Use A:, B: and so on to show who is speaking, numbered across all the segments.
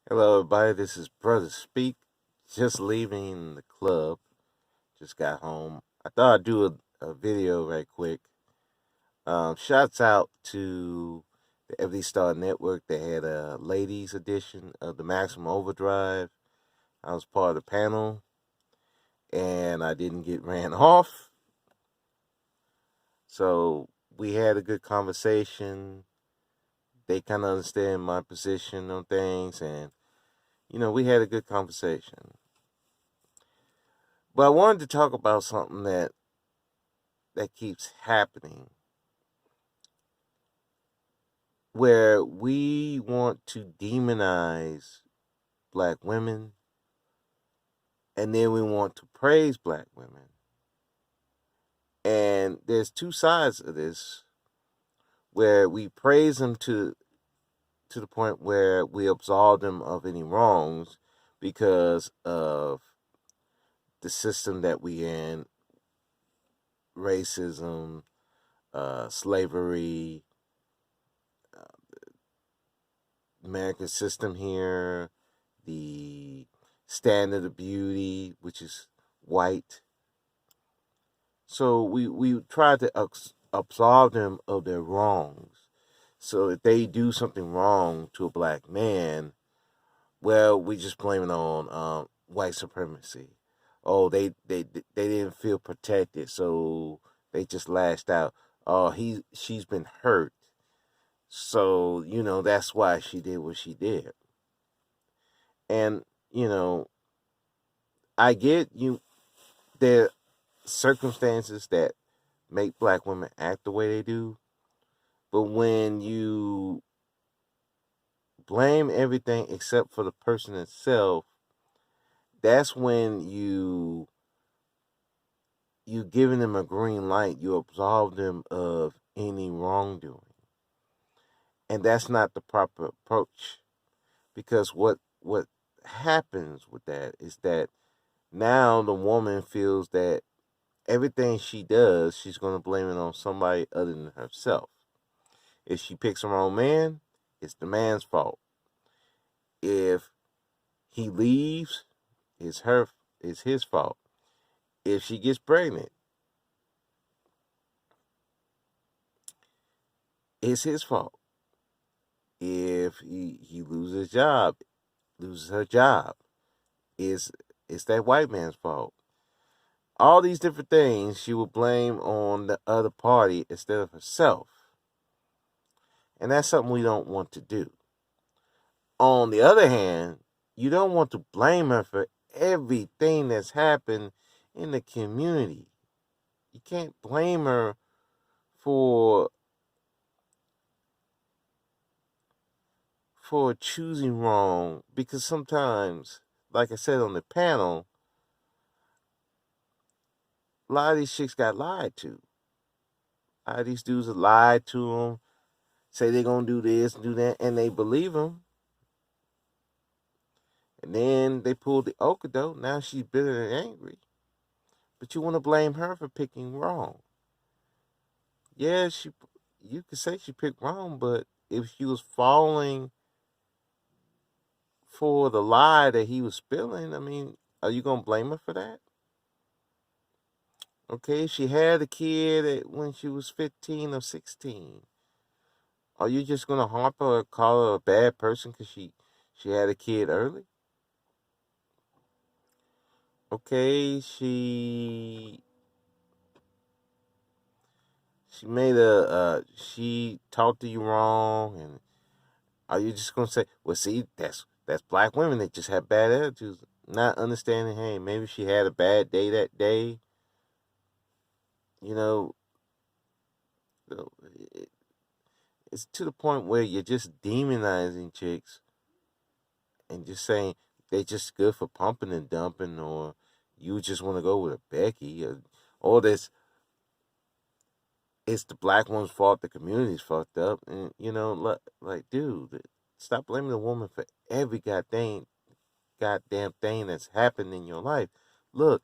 A: Hello, everybody. This is Brother Speak. Just leaving the club. Just got home. I thought I'd do a video right quick. Shouts out to the Every Star Network. They had a ladies edition of the Maximum Overdrive. I was part of the panel, and I didn't get ran off. So we had a good conversation. They kind of understand my position on things, and we had a good conversation. But I wanted to talk about something that keeps happening where we want to demonize black women and then we want to praise black women. And there's two sides of this where we praise them to the point where we absolve them of any wrongs because of the system that we in, racism, slavery, American system here, the standard of beauty, which is white. So we try to absolve them of their wrongs. So if they do something wrong to a black man, well, we just blame it on white supremacy. Oh, they didn't feel protected, so they just lashed out. Oh, she's been hurt, so that's why she did what she did. And you know, I get you. There are circumstances that make black women act the way they do, but when you blame everything except for the person itself, that's when you giving them a green light. You absolve them of any wrongdoing, and that's not the proper approach. Because what happens with that is that now the woman feels that everything she does, she's going to blame it on somebody other than herself. If she picks a wrong man, it's the man's fault. If he leaves, it's his fault. If she gets pregnant, it's his fault. If he loses her job, is it's that white man's fault. All these different things she will blame on the other party instead of herself. And that's something we don't want to do. On the other hand, you don't want to blame her for everything that's happened in the community. You can't blame her for choosing wrong because sometimes, like I said on the panel, a lot of these chicks got lied to. A lot of these dudes have lied to them, say they're gonna do this and do that, and they believe them. And then they pull the okadoke. Now she's bitter and angry. But you want to blame her for picking wrong. Yeah, you could say she picked wrong, but if she was falling for the lie that he was spilling, I mean, are you gonna blame her for that? Okay, she had a kid when she was 15 or 16. Are you just gonna harp her or call her a bad person because she had a kid early? Okay, she made she talked to you wrong, and are you just gonna say, well, see, that's black women that just have bad attitudes, not understanding, hey, maybe she had a bad day that day. You know, it, it's to the point where you're just demonizing chicks and just saying they just good for pumping and dumping, or you just want to go with a Becky, or all this. It's the black one's fault. The community's fucked up, and like, dude, stop blaming the woman for every goddamn thing that's happened in your life. Look,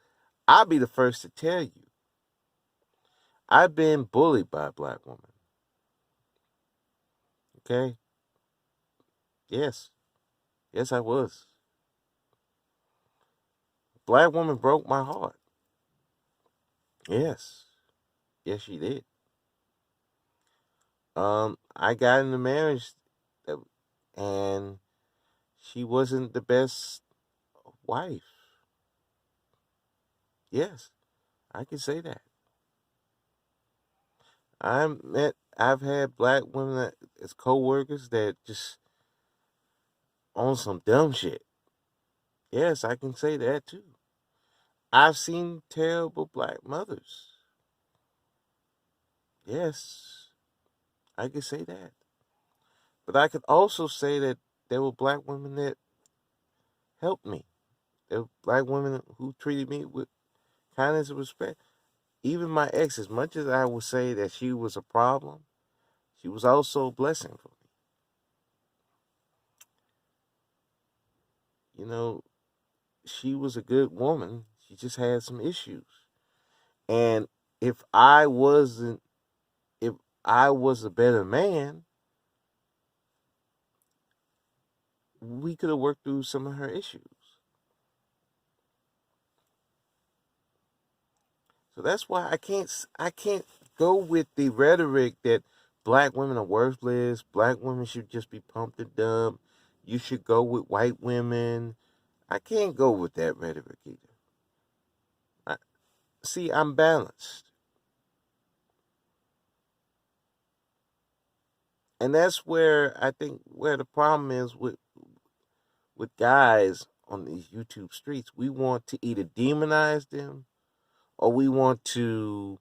A: I'll be the first to tell you, I've been bullied by a black woman. Okay, yes, Yes, I was. Black woman broke my heart. Yes. Yes, she did. I got in a marriage that, and she wasn't the best wife. Yes, I can say that. I've had black women as co-workers that just on some dumb shit. Yes, I can say that too. I've seen terrible black mothers. Yes, I can say that. But I could also say that there were black women that helped me. There were black women who treated me with kindness and respect. Even my ex, as much as I would say that she was a problem, she was also a blessing for me. You know, she was a good woman. She just had some issues. And if I wasn't, if I was a better man, we could have worked through some of her issues. So that's why I can't go with the rhetoric that black women are worthless. Black women should just be pumped and dumped. You should go with white women. I can't go with that rhetoric either. I, See, I'm balanced, and that's where I think where the problem is with guys on these YouTube streets. We want to either demonize them or we want to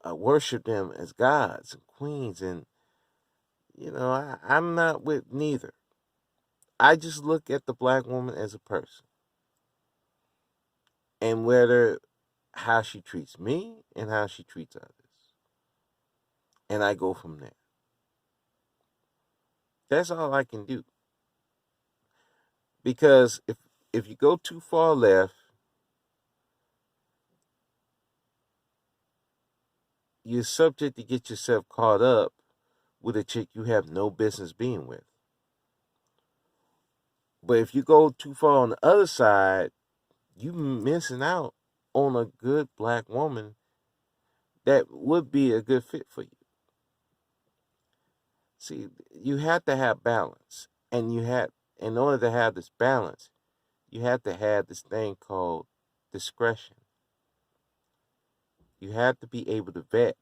A: worship them as gods and queens. And I'm not with neither. I just look at the black woman as a person and whether how she treats me and how she treats others, and I go from there. That's all I can do, because if you go too far left, you're subject to get yourself caught up with a chick you have no business being with. But if you go too far on the other side, you missing out on a good black woman that would be a good fit for you. See, you have to have balance, and in order to have this balance, you have to have this thing called discretion. You have to be able to vet,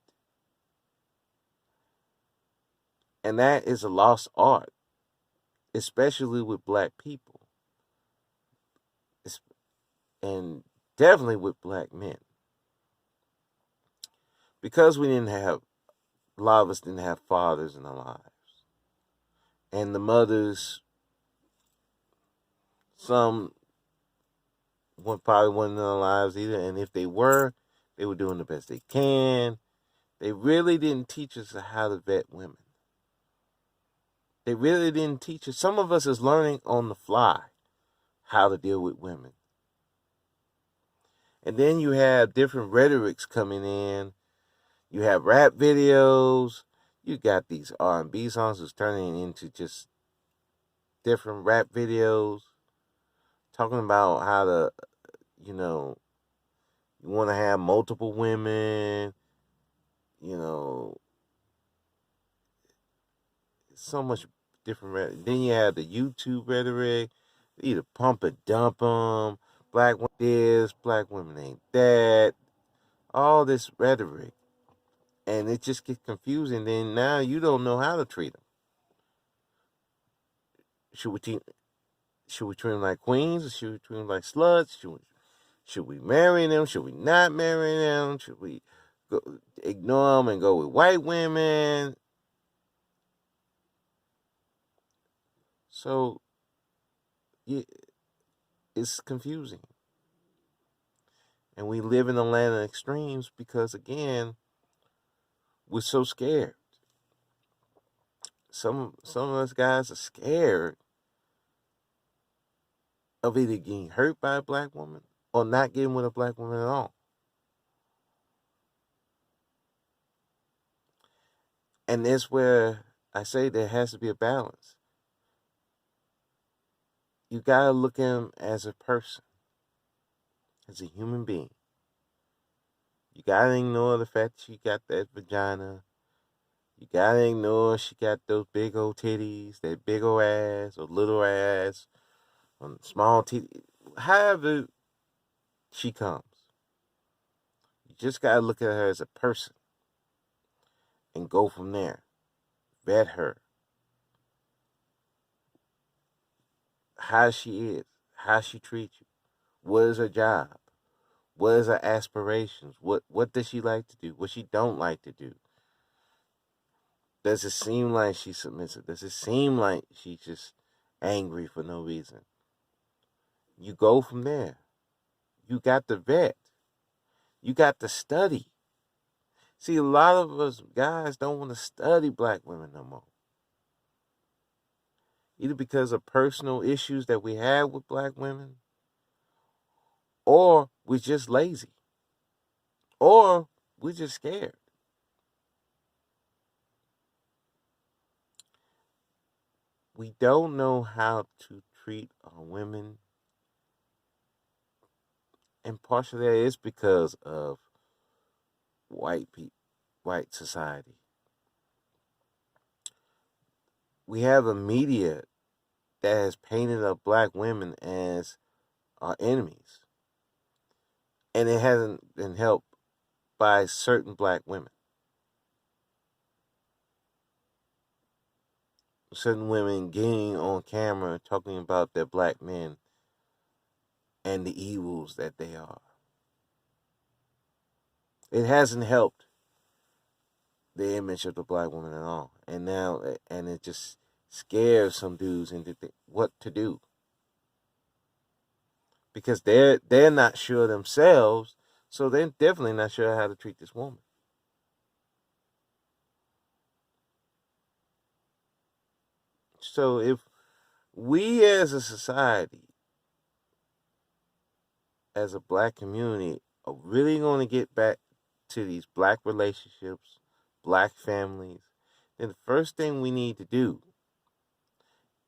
A: and that is a lost art, especially with black people, and definitely with black men, because we didn't have a lot of us didn't have fathers in our lives, and the mothers, some probably weren't in our lives either, and if they were, they were doing the best they can. They really didn't teach us how to vet women. They really didn't teach us. Some of us is learning on the fly how to deal with women. And then you have different rhetorics coming in. You have rap videos. You got these R&B songs that's turning into just different rap videos, talking about how to, you know, you want to have multiple women. You know, so much different. Then you have the YouTube rhetoric, either pump and dump them, black women this, black women ain't that, all this rhetoric, and it just gets confusing. Then now you don't know how to treat them. Should we treat should we treat them like queens, or should we treat them like sluts? Should we marry them? Should we not marry them? Should we ignore them and go with white women? So yeah, it's confusing. And we live in a land of extremes because, again, we're so scared. Some of us guys are scared of either getting hurt by a black woman or not getting with a black woman at all. And that's where I say there has to be a balance. you gotta look at him as a person, as a human being. You gotta ignore the fact that she got that vagina. You gotta ignore she got those big old titties, that big old ass or little ass, or small titties. However she comes, you just gotta look at her as a person and go from there. Vet her, how she is, how she treats you, what is her job, what is her aspirations, what does she like to do, what she don't like to do. Does it seem like she's submissive? Does it seem like she's just angry for no reason? You go from there. You got to vet. You got to study. See, a lot of us guys don't want to study black women no more. Either because of personal issues that we have with black women, or we're just lazy, or we're just scared. We don't know how to treat our women, and partially that is because of white people, white society. We have a media that has painted up black women as our enemies, and it hasn't been helped by certain black women. Certain women getting on camera talking about their black men and the evils that they are. It hasn't helped the image of the black woman at all. And now, and it just scares some dudes into what to do, because they're not sure themselves, so they're definitely not sure how to treat this woman. So if we as a society, as a black community, are really going to get back to these black relationships, black families, then the first thing we need to do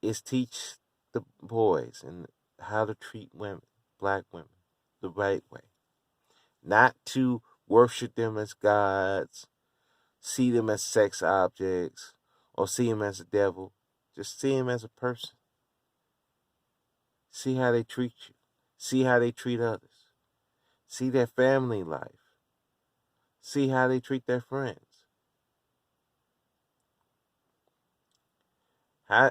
A: is teach the boys and how to treat women, black women, the right way. Not to worship them as gods, see them as sex objects, or see them as a devil. Just see them as a person. See how they treat you. See how they treat others. See their family life. See how they treat their friends. How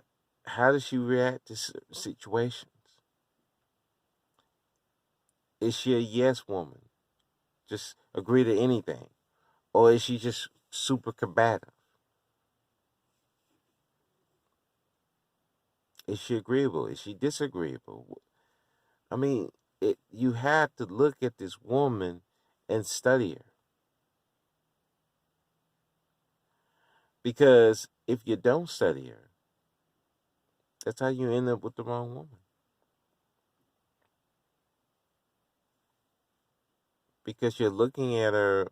A: how does she react to situations? Is she a yes woman? Just agree to anything? Or is she just super combative? Is she agreeable? Is she disagreeable? I mean, you have to look at this woman and study her. Because if you don't study her, that's how you end up with the wrong woman. Because you're looking at her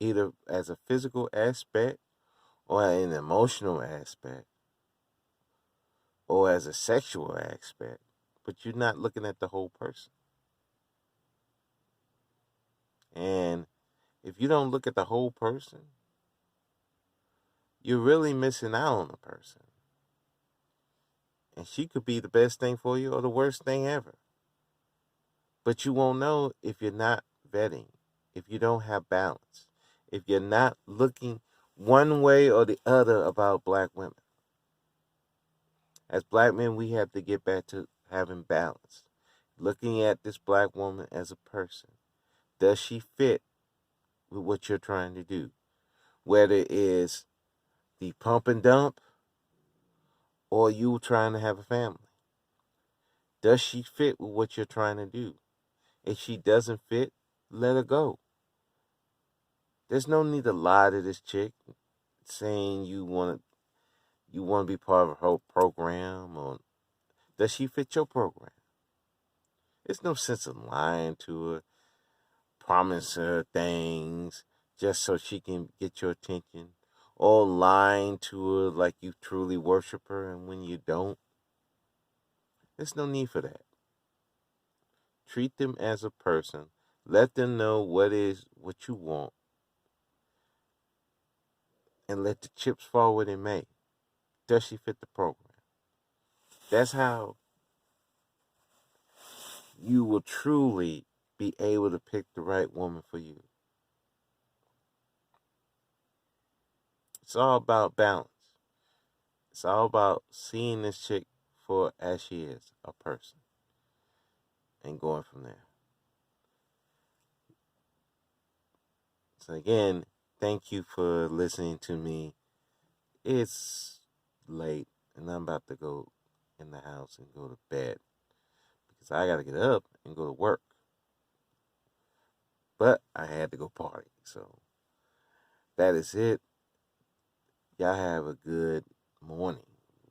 A: either as a physical aspect, or an emotional aspect, or as a sexual aspect, but you're not looking at the whole person. And if you don't look at the whole person, you're really missing out on the person. And she could be the best thing for you or the worst thing ever. But you won't know if you're not vetting, if you don't have balance, if you're not looking one way or the other about black women. As black men, we have to get back to having balance. Looking at this black woman as a person. Does she fit with what you're trying to do? Whether it is the pump and dump, or you trying to have a family. Does she fit with what you're trying to do? If she doesn't fit, let her go. There's no need to lie to this chick saying you want to be part of her program, or does she fit your program? There's no sense in lying to her, promise her things just so she can get your attention, or lying to her like you truly worship her and when you don't. There's no need for that. Treat them as a person. Let them know what you want. And let the chips fall where they may. Does she fit the program? That's how you will truly be able to pick the right woman for you. It's all about balance. It's all about seeing this chick for as she is, a person, and going from there. So again, thank you for listening to me. It's late, and I'm about to go in the house and go to bed because I got to get up and go to work. But I had to go party, so that is it. Y'all have a good morning,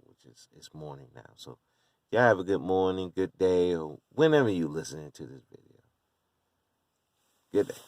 A: which is it's morning now. So y'all have a good morning, good day, or whenever you listening to this video. Good day.